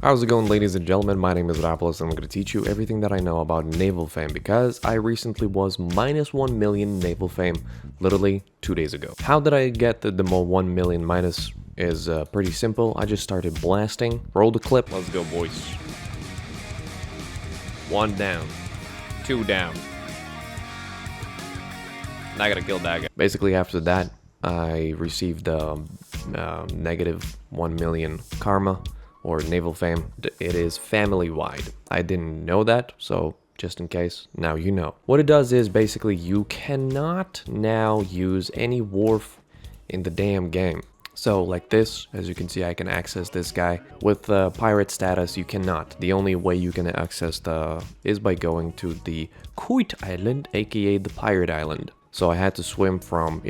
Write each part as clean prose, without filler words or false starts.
How's it going, ladies and gentlemen? My name is MrRapolas and I'm going to teach you everything that I know about Naval Fame because I recently was minus 1 million Naval Fame literally 2 days ago. How did I get the 1 million minus is pretty simple. I just started blasting. Roll the clip. Let's go, boys. 1 down. 2 down. I gotta kill that guy. Basically, after that, I received negative 1 million karma or Naval Fame. It is family wide. I didn't know that, so just in case, now you know. What it does is basically you cannot now use any wharf in the damn game. So like this, as you can see, I can access this guy. With pirate status, you cannot. The only way you can access is by going to the Kuit Island, aka the Pirate Island. So I had to swim from,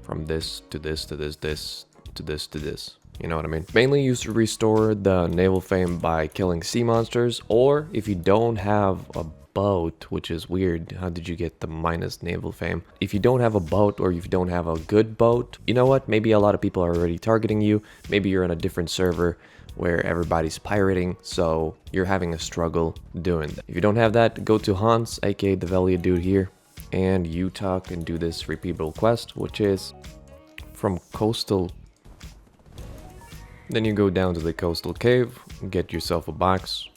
from this to this to this, this to this to this. You know what I mean? Mainly used to restore the Naval Fame by killing sea monsters, or if you don't have a boat, which is weird. How did you get the minus Naval Fame? If you don't have a boat, or if you don't have a good boat, you know what? Maybe a lot of people are already targeting you. Maybe you're on a different server where everybody's pirating, so you're having a struggle doing that. If you don't have that, go to Hans, aka the Velia dude here, and you talk and do this repeatable quest, which is from coastal. Then you go down to the coastal cave, get yourself a box,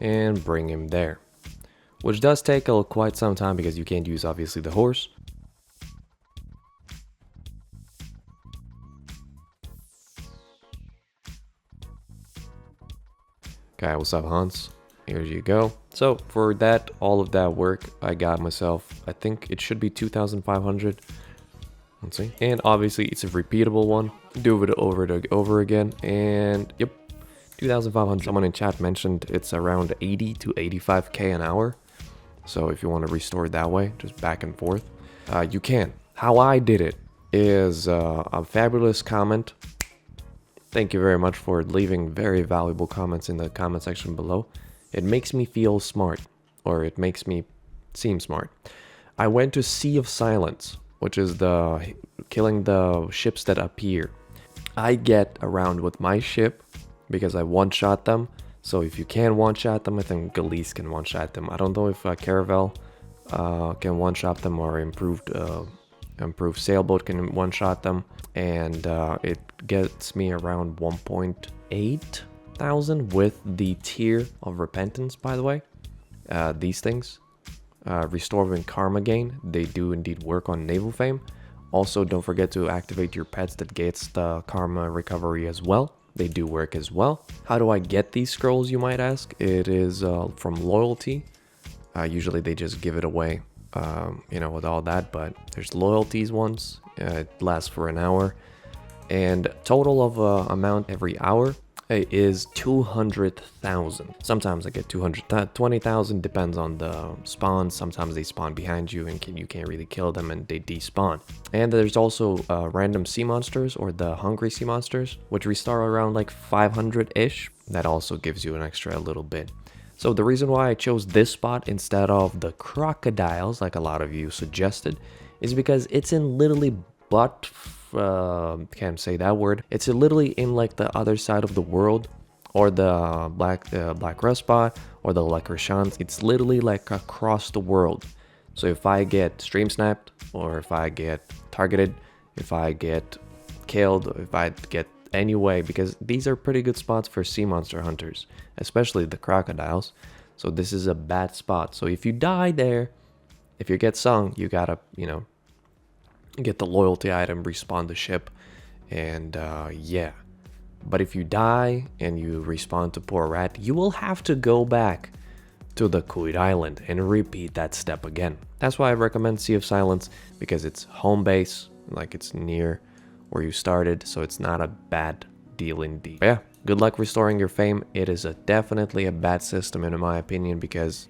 and bring him there. Which does take quite some time because you can't use obviously the horse. Okay, what's up, Hans? Here you go. So for that, all of that work, I got myself, I think it should be 2,500. Let's see. And obviously it's a repeatable one. Do it over and over again. And yep, 2,500. Someone in chat mentioned it's around 80 to 85k an hour. So if you want to restore it that way, just back and forth, you can. How I did it is a fabulous comment. Thank you very much for leaving very valuable comments in the comment section below. It makes me feel smart, or it makes me seem smart. I went to Sea of Silence, which is the killing the ships that appear. I get around with my ship because I one-shot them. So if you can one-shot them, I think Galeese can one-shot them. I don't know if Caravel can one-shot them, or improved sailboat can one-shot them. And it gets me around 1.8 thousand with the tier of repentance, by the way. These things. Restoring karma gain, they do indeed work on Naval Fame. Also, don't forget to activate your pets that gets the karma recovery as well. They do work as well. How do I get these scrolls, you might ask? It is from loyalty. Usually they just give it away, with all that, but there's loyalties ones. It lasts for an hour, and total of amount every hour is 200,000. Sometimes I get 220,000, depends on the spawns. Sometimes they spawn behind you and you can't really kill them and they despawn. And there's also random sea monsters, or the hungry sea monsters, which restart around like 500-ish. That also gives you an extra little bit. So the reason why I chose this spot instead of the crocodiles, like a lot of you suggested, is because it's in literally can't say that word. It's literally in like the other side of the world, or the black rust spot, or the Lekrashans. It's literally like across the world. So if I get stream snapped, or if I get targeted, if I get killed, if I get anyway, because these are pretty good spots for sea monster hunters, especially the crocodiles. So this is a bad spot. So if you die there, if you get sung, you gotta, get the loyalty item, respawn the ship, and yeah. But if you die and you respawn to Poor Rat, you will have to go back to the Kuit Island and repeat that step again. That's why I recommend Sea of Silence, because it's home base, like it's near where you started, so it's not a bad deal indeed. But yeah, good luck restoring your fame. It is definitely a bad system in my opinion, because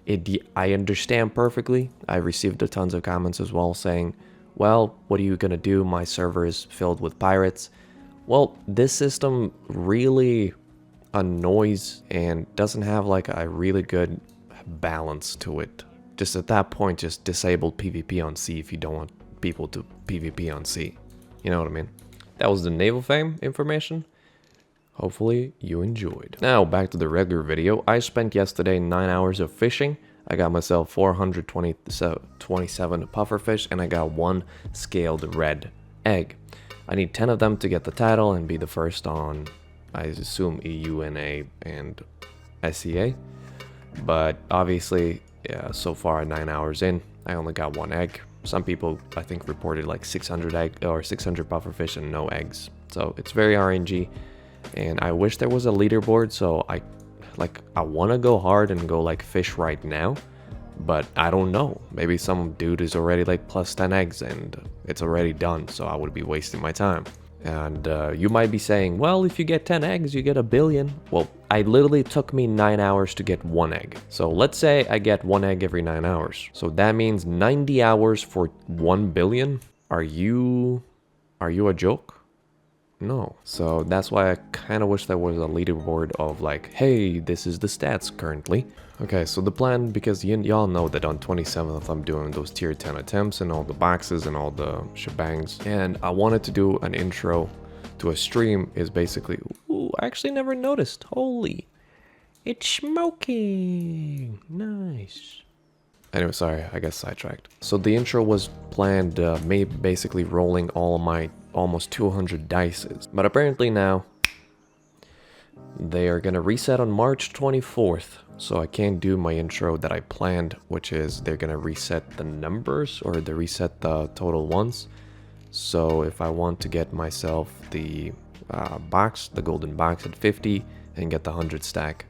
I understand perfectly. I received tons of comments as well saying, well, what are you gonna do? My server is filled with pirates. Well, this system really annoys and doesn't have like a really good balance to it. Just at that point, just disable PvP on sea if you don't want people to PvP on sea. You know what I mean? That was the Naval Fame information. Hopefully you enjoyed. Now back to the regular video. I spent yesterday 9 hours of fishing. I got myself 427 pufferfish and I got 1 scaled red egg. I need 10 of them to get the title and be the first on, I assume, EUNA and SEA. But obviously, yeah, so far 9 hours in, I only got 1 egg. Some people, I think, reported like 600 egg or 600 pufferfish and no eggs. So it's very RNG. And I wish there was a leaderboard, so I want to go hard and go like fish right now, but I don't know. Maybe some dude is already like plus 10 eggs and it's already done, so I would be wasting my time. And you might be saying, well, if you get 10 eggs, you get 1 billion. Well, I literally took me 9 hours to get 1 egg. So let's say I get 1 egg every 9 hours. So that means 90 hours for 1 billion. Are you a joke? No. So that's why I kind of wish there was a leaderboard of like, hey, this is the stats currently. Okay, so the plan, because y'all know that on 27th I'm doing those tier 10 attempts and all the boxes and all the shebangs. And I wanted to do an intro to a stream is basically, ooh, I actually never noticed. Holy, it's smoking. Nice. Anyway, sorry, I got sidetracked. So the intro was planned, basically rolling all of my almost 200 dices. But apparently now, they are gonna reset on March 24th. So I can't do my intro that I planned, which is they're gonna reset the numbers or they reset the total ones. So if I want to get myself the box, the golden box at 50 and get the 100 stack,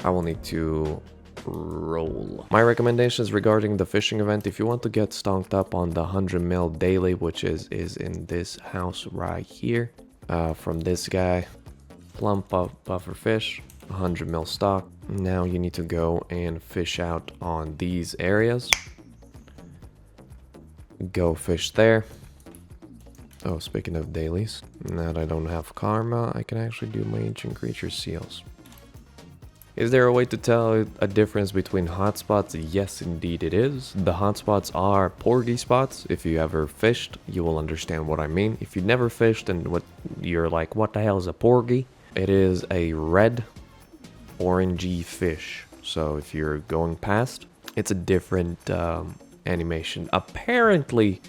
I will need to roll. My recommendations regarding the fishing event, if you want to get stocked up on the 100 mil daily, which is in this house right here, from this guy, plump buffer fish, 100 mil stock. Now you need to go and fish out on these areas. Go fish there. Oh, speaking of dailies, now that I don't have karma, I can actually do my ancient creature seals. Is there a way to tell a difference between hotspots? Yes, indeed it is. The hotspots are porgy spots. If you ever fished, you will understand what I mean. If you never fished and you're like, what the hell is a porgy? It is a red, orangey fish. So if you're going past, it's a different animation. Apparently,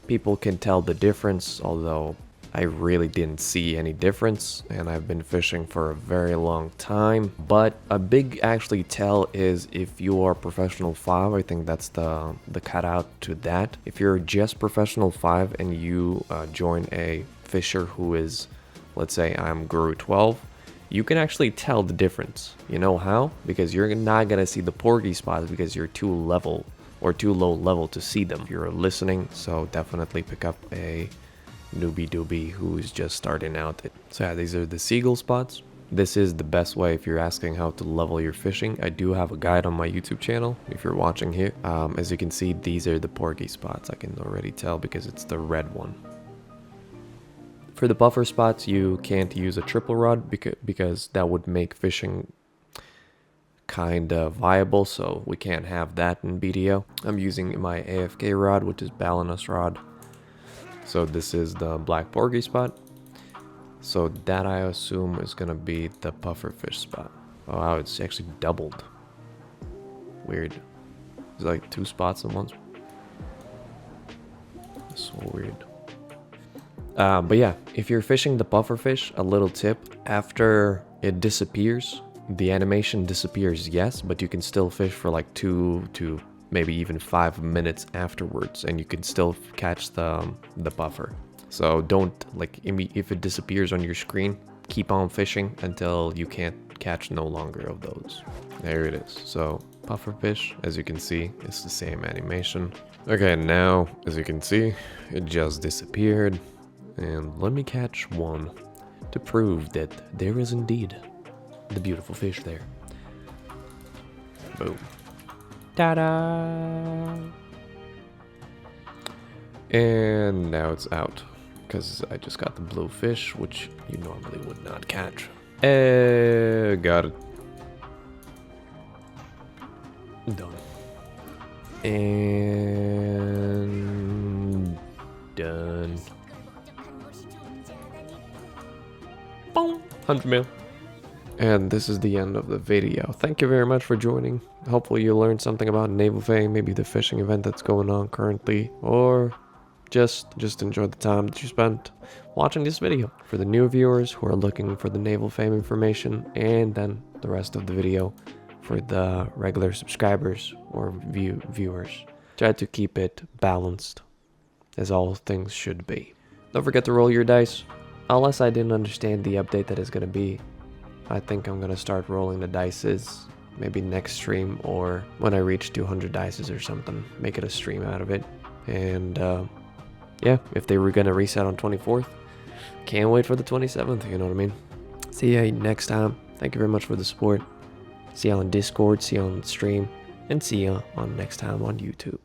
people can tell the difference, although I really didn't see any difference, and I've been fishing for a very long time. But a big actually tell is if you are professional 5, I think that's the cutout to that. If you're just professional 5 and you join a fisher who is, let's say I'm Guru 12, you can actually tell the difference. You know how? Because you're not gonna see the porgy spots because you're too low level to see them. If you're listening, so definitely pick up a newbie doobie who's just starting out. So yeah, these are the seagull spots. This is the best way if you're asking how to level your fishing. I do have a guide on my YouTube channel if you're watching here. As you can see, these are the porgy spots. I can already tell because it's the red one. For the buffer spots, you can't use a triple rod because that would make fishing kind of viable, so we can't have that in BDO. I'm using my AFK rod, which is Balinus rod. So this is the black porgy spot. So that I assume is gonna be the pufferfish spot. Oh wow, it's actually doubled. Weird. It's like 2 spots at once. So weird. But yeah, if you're fishing the pufferfish, a little tip, after it disappears, the animation disappears, yes, but you can still fish for like 2 to maybe even 5 minutes afterwards, and you can still catch the buffer. So don't, like, if it disappears on your screen, keep on fishing until you can't catch no longer of those. There it is. So pufferfish, as you can see, it's the same animation. Okay, now, as you can see, it just disappeared. And let me catch one to prove that there is indeed the beautiful fish there. Boom. Ta-da! And now it's out, because I just got the blue fish, which you normally would not catch. Got it. Done. And done. Boom. 100 mil. And this is the end of the video. Thank you very much for joining. Hopefully you learned something about Naval Fame, maybe the fishing event that's going on currently, or just enjoy the time that you spent watching this video. For the new viewers who are looking for the Naval Fame information, and then the rest of the video for the regular subscribers or viewers. Try to keep it balanced, as all things should be. Don't forget to roll your dice. Unless I didn't understand the update that is going to be, I think I'm going to start rolling the dices maybe next stream, or when I reach 200 dices or something. Make it a stream out of it. And yeah, if they were going to reset on 24th, can't wait for the 27th, you know what I mean? See ya next time. Thank you very much for the support. See you on Discord, see you on stream, and see you on next time on YouTube.